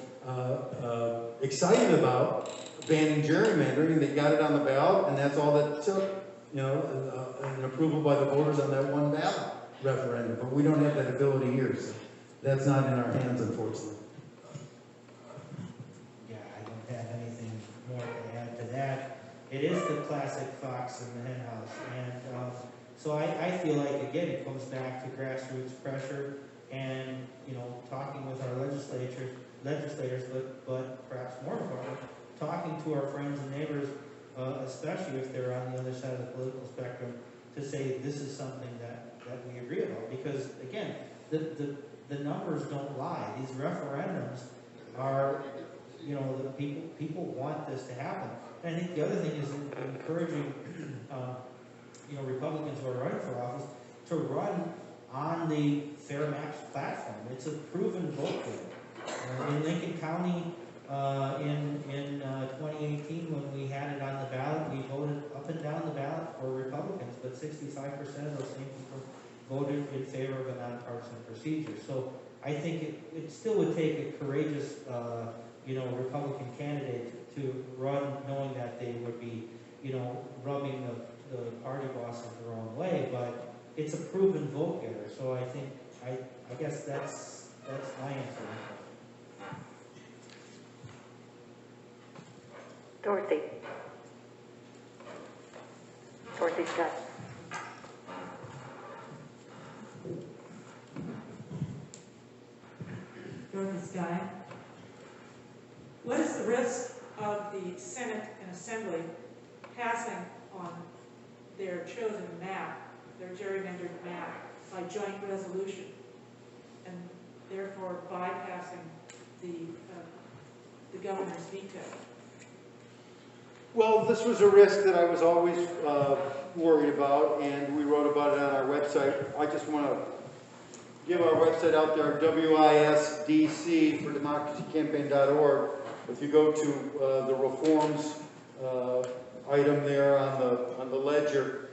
excited about banning gerrymandering, and they got it on the ballot, and that's all that took, an approval by the voters on that one ballot referendum. But we don't have that ability here, so that's not in our hands, unfortunately. Have anything more to add to that. It is the classic fox in the hen house, and so I feel like, again, it comes back to grassroots pressure and, talking with our legislators, but perhaps more importantly, talking to our friends and neighbors, especially if they're on the other side of the political spectrum, to say this is something that we agree about. Because, again, the numbers don't lie. These referendums are... the people want this to happen. And I think the other thing is encouraging, Republicans who are running for office to run on the Fair Maps platform. It's a proven vote getter. In Lincoln County, in 2018, when we had it on the ballot, we voted up and down the ballot for Republicans, but 65% of those same people voted in favor of a nonpartisan procedure. So I think it still would take a courageous Republican candidate to run knowing that they would be, rubbing the party bosses the wrong way, but it's a proven vote getter. So I think, I guess that's my answer. Dorothy Scott. Dorothy Sky. What is the risk of the Senate and Assembly passing on their chosen map, their gerrymandered map, by joint resolution, and therefore bypassing the governor's veto? Well, this was a risk that I was always worried about, and we wrote about it on our website. I just want to give our website out there, WISDC for democracycampaign.org. If you go to the reforms item there on the ledger,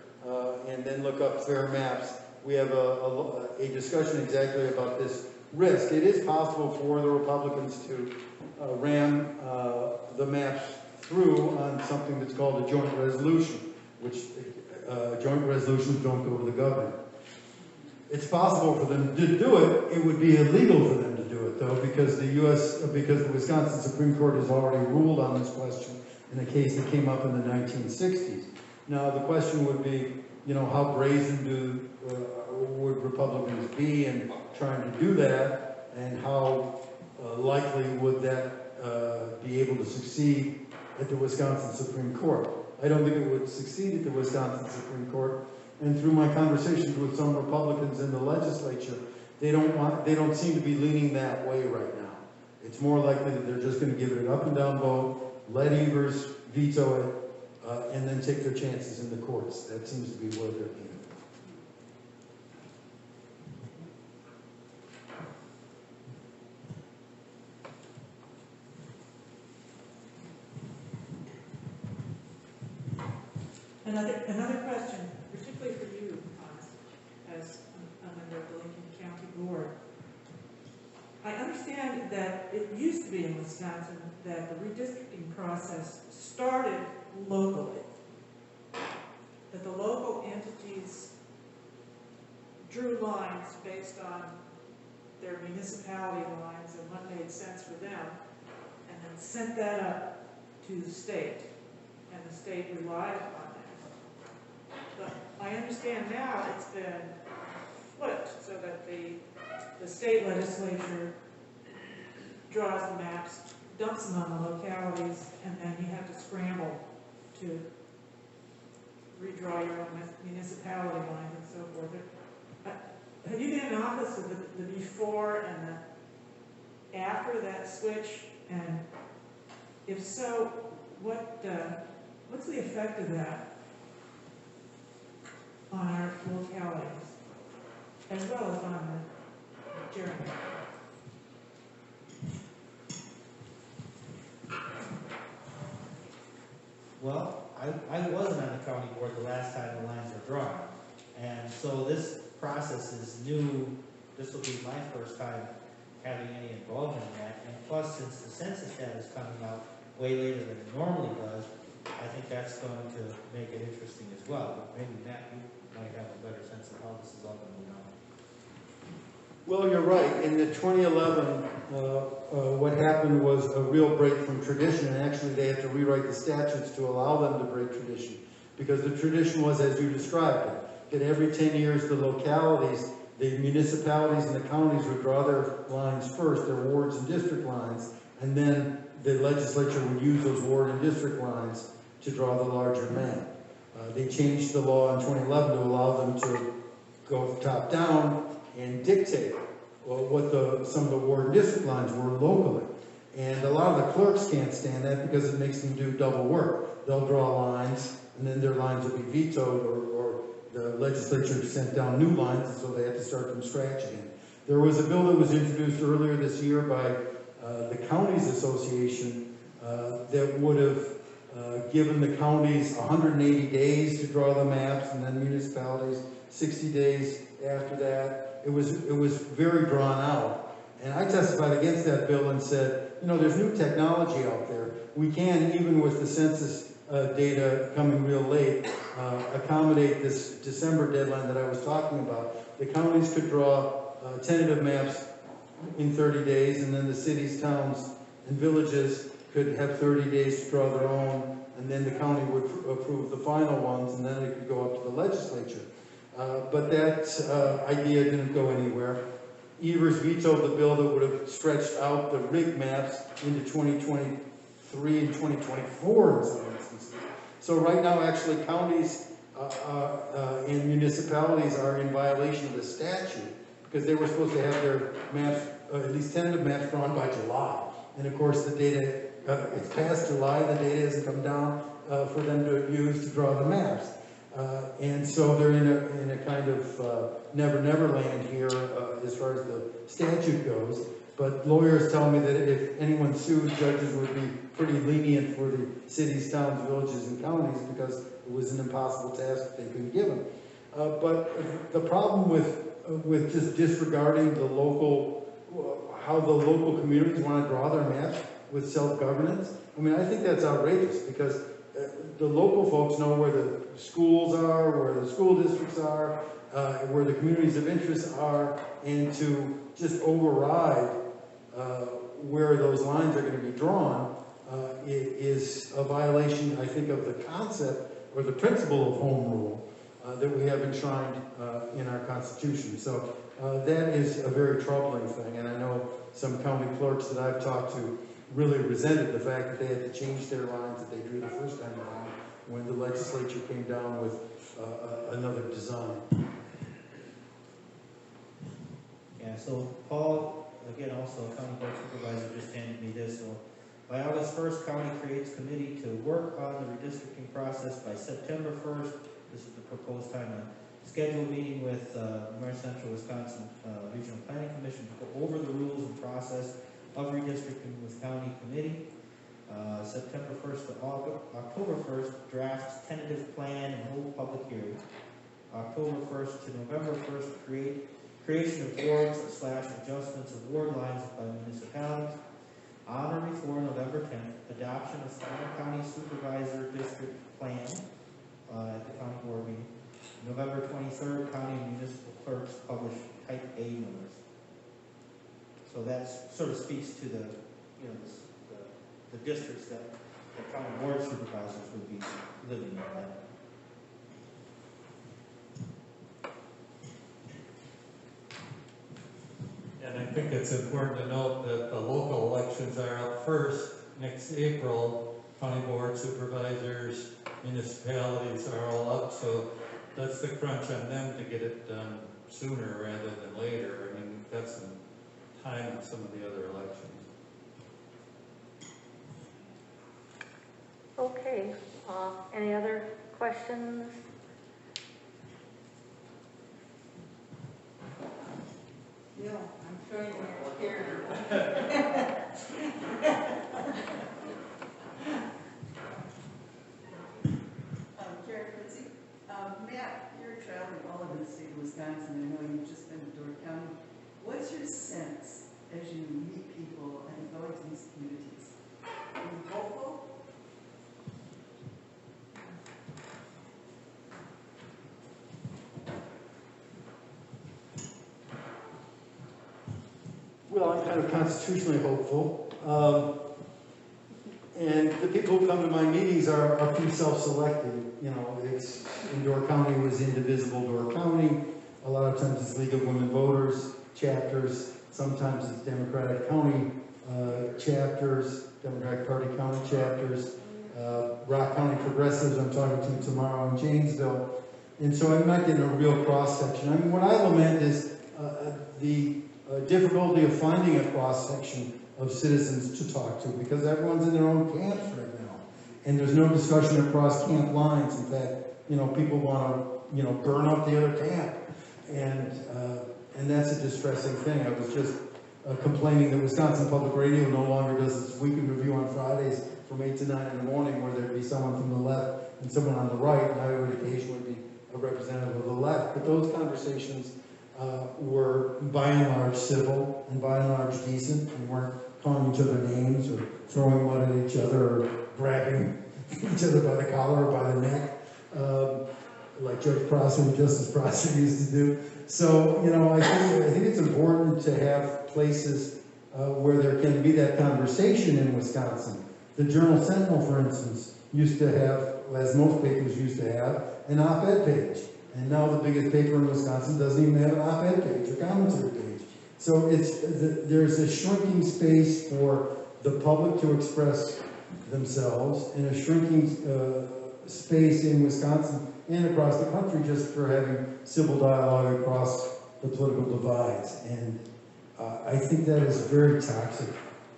and then look up fair maps, we have a discussion exactly about this risk. It is possible for the Republicans to ram the maps through on something that's called a joint resolution, which joint resolutions don't go to the governor. It's possible for them to do it. It would be illegal for them to do it, though, because the Wisconsin Supreme Court has already ruled on this question in a case that came up in the 1960s. Now, the question would be, you know, how brazen would Republicans be in trying to do that, and how likely would that be able to succeed at the Wisconsin Supreme Court? I don't think it would succeed at the Wisconsin Supreme Court. And through my conversations with some Republicans in the legislature, they don't seem to be leaning that way right now. It's more likely that they're just going to give it an up and down vote, let Evers veto it, and then take their chances in the courts. That seems to be where they're aiming. Another question, particularly for you, Hans, as a member of the Lincoln County Board. I understand that it used to be in Wisconsin that the redistricting process started locally, that the local entities drew lines based on their municipality lines and what made sense for them, and then sent that up to the state, and the state relied upon that. But I understand now it's been flipped so that the state legislature draws the maps, dumps them on the localities, and then you have to scramble to redraw your own municipality lines and so forth. Have you been in office of the before and the after that switch? And if so, what's the effect of that on our localities, as well as on the gerrymandering? Well, I wasn't on the county board the last time the lines were drawn, and so this process is new. This will be my first time having any involvement in that, and plus, since the census data is coming out way later than it normally does, I think that's going to make it interesting as well. But maybe Matt, you might have a better sense of how this is all going to go. Well, you're right. In the 2011, what happened was a real break from tradition, and actually they had to rewrite the statutes to allow them to break tradition, because the tradition was, as you described it, that every 10 years the localities, the municipalities and the counties would draw their lines first, their wards and district lines, and then the legislature would use those ward and district lines to draw the larger map. They changed the law in 2011 to allow them to go top down and dictate what some of the ward and district lines were locally. And a lot of the clerks can't stand that because it makes them do double work. They'll draw lines, and then their lines will be vetoed, or the legislature sent down new lines, and so they had to start from scratch again. There was a bill that was introduced earlier this year by the Counties Association that would have given the counties 180 days to draw the maps, and then municipalities 60 days after that. It was very drawn out. And I testified against that bill and said, you know, there's new technology out there. We can, even with the census data coming real late, accommodate this December deadline that I was talking about. The counties could draw tentative maps in 30 days, and then the cities, towns, and villages could have 30 days to draw their own, and then the county would approve the final ones, and then it could go up to the legislature. But that idea didn't go anywhere. Evers vetoed the bill that would have stretched out the rig maps into 2023 and 2024 in some instances. So right now, actually, counties and municipalities are in violation of the statute, because they were supposed to have their maps, at least tentative maps, drawn by July. And of course, the data, it's past July, the data hasn't come down for them to use to draw the maps. And so they're in a kind of never land here as far as the statute goes. But lawyers tell me that if anyone sued, judges would be pretty lenient for the cities, towns, villages, and counties because it was an impossible task that they couldn't give them. But the problem with just disregarding the local, how the local communities want to draw their maps with self-governance, I mean, I think that's outrageous because the local folks know where the schools are, where the school districts are, where the communities of interest are, and to just override where those lines are going to be drawn is a violation, I think, of the concept or the principle of home rule that we have enshrined in our Constitution. So that is a very troubling thing, and I know some county clerks that I've talked to really resented the fact that they had to change their lines that they drew the first time around when the legislature came down with another design. Yeah, so Paul, again, also a county board supervisor, just handed me this. So by August 1st, county creates committee to work on the redistricting process. By September 1st, this is the proposed timeline, schedule a meeting with North Central Wisconsin Regional Planning Commission to go over the rules and process of redistricting with county committee. September 1st to October 1st, drafts tentative plan and hold public hearing. October 1st to November 1st, creation of wards / adjustments of ward lines by municipalities. On or before November 10th, adoption of final county supervisor district plan at the county board meeting. November 23rd, county and municipal clerks publish type A numbers. So that sort of speaks to the, you know, the districts that the county board supervisors would be living in. And I think it's important to note that the local elections are up first next April. County board supervisors, municipalities are all up, so that's the crunch on them to get it done sooner rather than later. I mean, we've got some time on some of the other elections. Okay, any other questions? Yeah, I'm showing you here. Karen Quincy. Matt, you're traveling all over the state of Wisconsin. I know you've just been to Door County. What's your sense as you meet people and go into these communities? Are you hopeful? Well, I'm kind of constitutionally hopeful. And the people who come to my meetings are pretty self-selected. You know, it's in Door County was indivisible Door County. A lot of times it's League of Women Voters chapters. Sometimes it's Democratic County chapters, Democratic Party county chapters. Rock County Progressives I'm talking to tomorrow in Janesville. And so I'm not getting a real cross-section. I mean, what I lament is the difficulty of finding a cross-section of citizens to talk to because everyone's in their own camps right now. And there's no discussion across camp lines. In fact, you know, people want to, you know, burn up the other camp. And that's a distressing thing. I was just complaining that Wisconsin Public Radio no longer does its weekend review on Fridays from 8 to 9 in the morning where there'd be someone from the left and someone on the right, and I would occasionally be a representative of the left. But those conversations were by and large civil and by and large decent and weren't calling each other names or throwing mud at each other or grabbing each other by the collar or by the neck, like Judge Prosser and Justice Prosser used to do. So, you know, I think it's important to have places where there can be that conversation in Wisconsin. The Journal Sentinel, for instance, used to have, as most papers used to have, an op-ed page. And now the biggest paper in Wisconsin doesn't even have an op-ed page or commentary page. So there's a shrinking space for the public to express themselves and a shrinking space in Wisconsin and across the country just for having civil dialogue across the political divides. And I think that is very toxic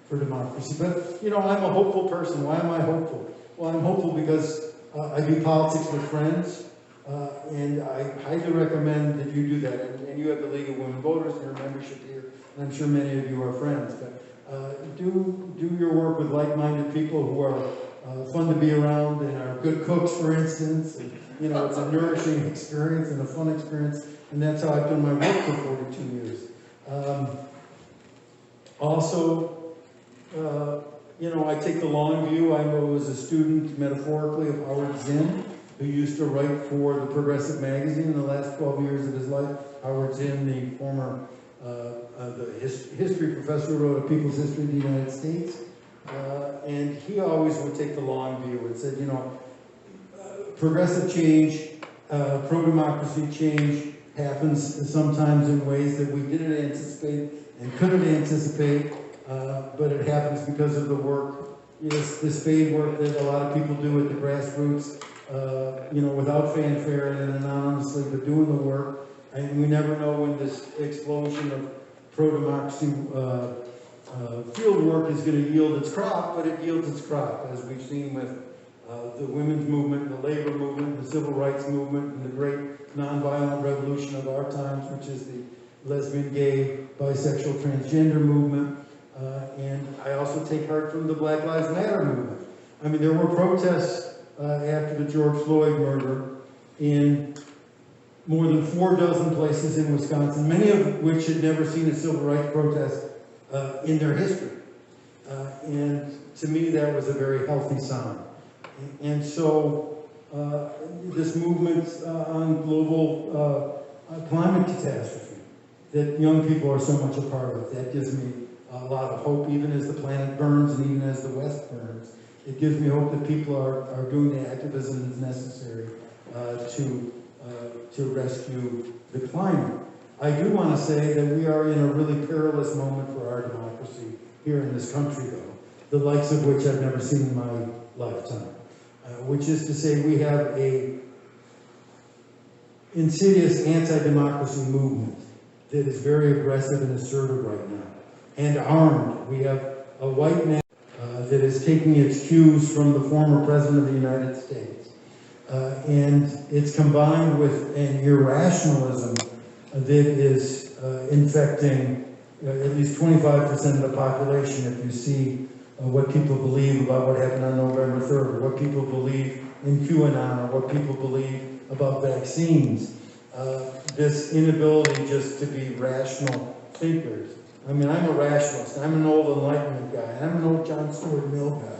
for democracy. But, you know, I'm a hopeful person. Why am I hopeful? Well, I'm hopeful because I do politics with friends, and I highly recommend that you do that. And you have the League of Women Voters and your membership here, and I'm sure many of you are friends. But do your work with like-minded people who are fun to be around and are good cooks, for instance. And, you know, it's a nourishing experience and a fun experience, and that's how I've done my work for 42 years. You know, I take the long view. I was a student, metaphorically, of Howard Zinn, who used to write for the Progressive magazine in the last 12 years of his life. Howard Zinn, the former history professor who wrote A People's History of the United States. And he always would take the long view and said, you know, progressive change, pro-democracy change happens sometimes in ways that we didn't anticipate and couldn't anticipate, but it happens because of the work, this spade work that a lot of people do at the grassroots, you know, without fanfare and anonymously, but doing the work. And we never know when this explosion of pro-democracy field work is going to yield its crop, but it yields its crop, as we've seen with the women's movement, the labor movement, the civil rights movement, and the great nonviolent revolution of our times, which is the lesbian, gay, bisexual, transgender movement. And I also take heart from the Black Lives Matter movement. I mean, there were protests after the George Floyd murder in more than 4 dozen places in Wisconsin, many of which had never seen a civil rights protest in their history. And to me, that was a very healthy sign. And so this movement on global climate catastrophe that young people are so much a part of, that gives me a lot of hope, even as the planet burns and even as the West burns. It gives me hope that people are doing the activism that's necessary to rescue the climate. I do want to say that we are in a really perilous moment for our democracy here in this country, though, the likes of which I've never seen in my lifetime. Which is to say, we have a insidious anti-democracy movement that is very aggressive and assertive right now, and armed. We have a white man that is taking its cues from the former President of the United States. And it's combined with an irrationalism that is infecting at least 25% of the population. If you see what people believe about what happened on November 3rd, or what people believe in QAnon, or what people believe about vaccines, this inability just to be rational thinkers. I mean, I'm a rationalist. I'm an old Enlightenment guy. I'm an old John Stuart Mill guy.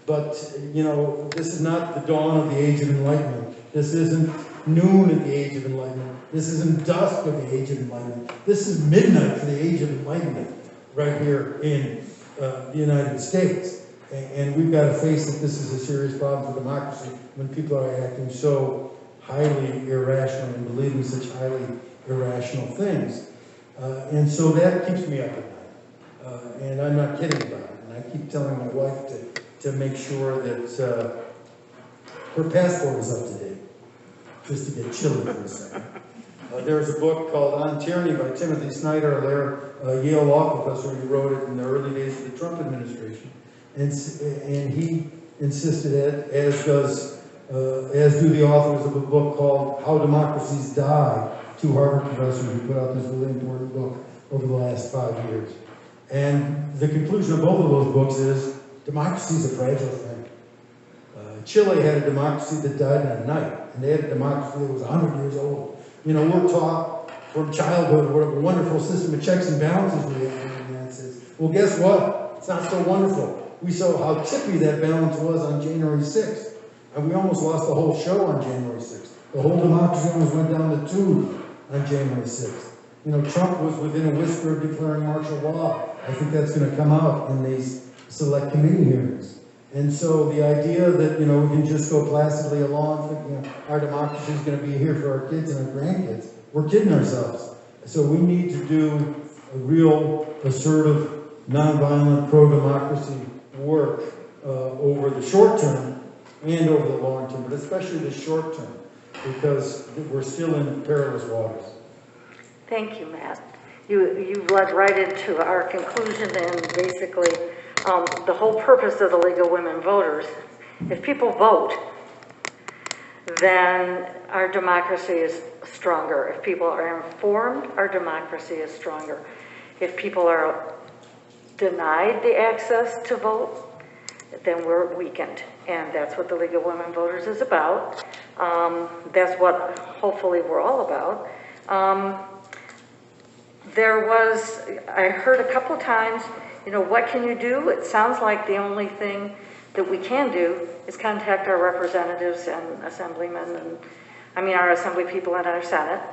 But, you know, this is not the dawn of the Age of Enlightenment. This isn't noon of the Age of Enlightenment. This isn't dusk of the Age of Enlightenment. This is midnight for the Age of Enlightenment right here in the United States. And we've got to face that this is a serious problem for democracy when people are acting so highly irrational and believing such highly irrational things. And so that keeps me up at night. And I'm not kidding about it. And I keep telling my wife to make sure that her passport is up to date, just to get chilly for a second. There's a book called On Tyranny by Timothy Snyder, a Yale law professor who wrote it in the early days of the Trump administration. And he insisted, as do the authors of a book called How Democracies Die, 2 Harvard professors who put out this really important book over the last 5 years. And the conclusion of both of those books is democracy is a fragile thing. Chile had a democracy that died in a night, and they had a democracy that was 100 years old. You know, we're taught from childhood what a wonderful system of checks and balances we have in the United States. Well, guess what? It's not so wonderful. We saw how tippy that balance was on January 6th, and we almost lost the whole show on January 6th. The whole democracy almost went down the tube on January 6th. You know, Trump was within a whisper of declaring martial law. I think that's going to come out in these select committee hearings. And so the idea that, you know, we can just go placidly along thinking our democracy is going to be here for our kids and our grandkids, we're kidding ourselves. So we need to do a real assertive, nonviolent, pro-democracy work over the short term and over the long term, but especially the short term, because we're still in perilous waters. Thank you, Matt. You've led right into our conclusion and basically the whole purpose of the League of Women Voters, if people vote, then our democracy is stronger. If people are informed, our democracy is stronger. If people are denied the access to vote, then we're weakened. And that's what the League of Women Voters is about. That's what hopefully we're all about. I heard a couple times, what can you do? It sounds like the only thing that we can do is contact our representatives and assemblymen and, our assembly people and our Senate.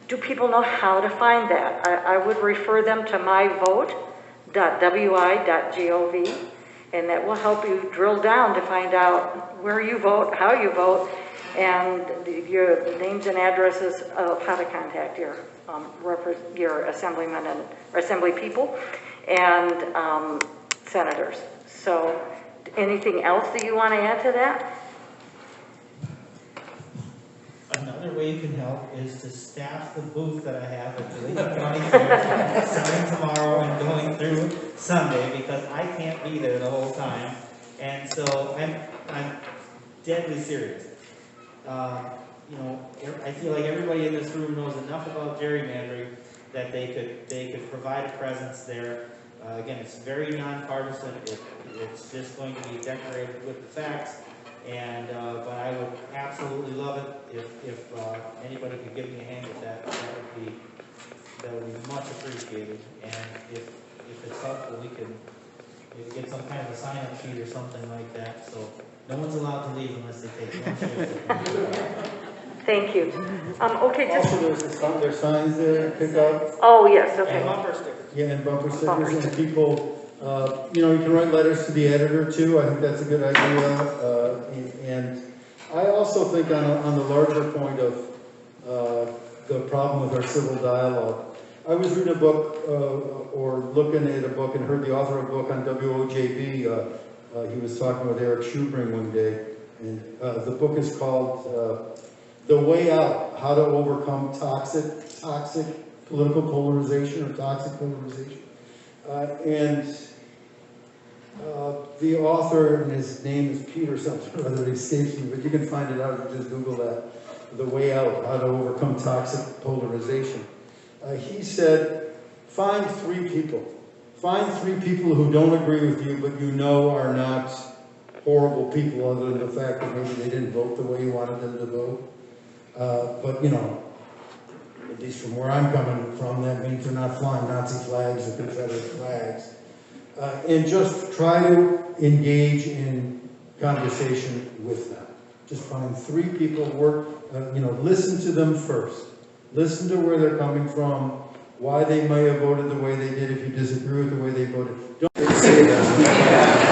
Do people know how to find that? I would refer them to myvote.wi.gov, and that will help you drill down to find out where you vote, how you vote, and your names and addresses of how to contact your assemblymen and assembly people and senators. So, anything else that you want to add to that? Another way you can help is to staff the booth that I have at the Lincoln County Fair starting tomorrow and going through Sunday, because I can't be there the whole time. And so I'm deadly serious. I feel like everybody in this room knows enough about gerrymandering that they could provide a presence there. Again, it's very nonpartisan. It's just going to be decorated with the facts. And but I would absolutely love it if anybody could give me a hand with that. That would be much appreciated. And if it's helpful, we can maybe get some kind of a sign-up sheet or something like that. So no one's allowed to leave unless they take one shift. Thank you. Okay, just. Also, there's signs there, pick up. Oh, yes, okay. And bumper stickers. Yeah, and bumper stickers, and people, you can write letters to the editor too. I think that's a good idea. And I also think on the larger point of the problem with our civil dialogue, I was reading a book or looking at a book and heard the author of a book on WOJB. He was talking with Eric Schubring one day, and the book is called The Way Out: How to Overcome Toxic Political Polarization or Toxic Polarization. The author, and his name is Peter something or other, it escapes me, but you can find it out if you just Google that. The Way Out: How to Overcome Toxic Polarization. He said, find three people. Find three people who don't agree with you, but are not horrible people, other than the fact that maybe they didn't vote the way you wanted them to vote. But at least from where I'm coming from, that means they're not flying Nazi flags or Confederate flags. And just try to engage in conversation with them. Just find three people, listen to them first. Listen to where they're coming from, why they may have voted the way they did if you disagree with the way they voted. Don't say that.